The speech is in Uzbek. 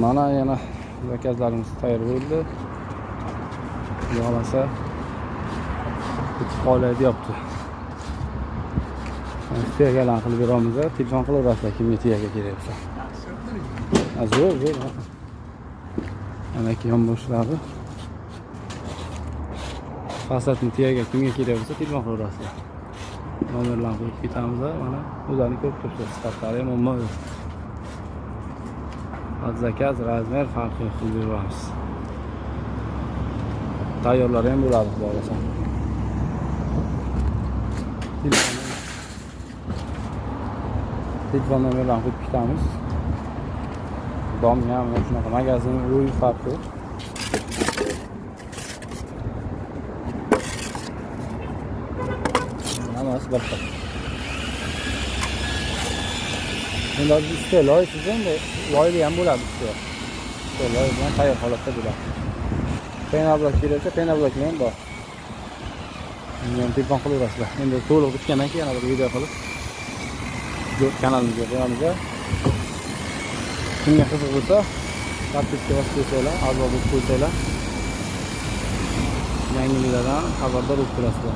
Mana yana zakazlarimiz tayyor bo'ldi. Yo'lasa qolay deyapti. Tuyaga qilib beramiz, telefon qilaverasizlar kimga tuyaga kerak bo'lsa. Zo'r. Ana yon boshlari. Fasatni tuyaga kimga kerak bo'lsa telefon qilaverasizlar. Nomerlarni qo'yib ketamiz, mana o'zlarini ko'rib turibsiz. Sifatlari ham ommaviy. Zakaz, razmer farqi qilib beramiz. Tayyorlari ham bo'ladi, xudo xolasa. Telefon nomerlarini qo'yib ketamiz. Domga ham shunaqa magazin o'yin farqi. Hammasi bir xil. Endi ikkita loy sizdan loyli ham bo'ladi ikkita. Loy bilan tayyor holatda bo'ladi. Peynablok keraksa peynabloklar ham bor. Endi ham telefon qilaverasizlar. Endi to'liq bitgandan keyin yana bir video qilib kanalimizga qo'yamiz. Kimga qiziq bo'lsa, podpiska bosib qo'ysanglar, a'zo bo'lib qo'ysanglar, yangiliklardan xabardor bo'lib turasizlar.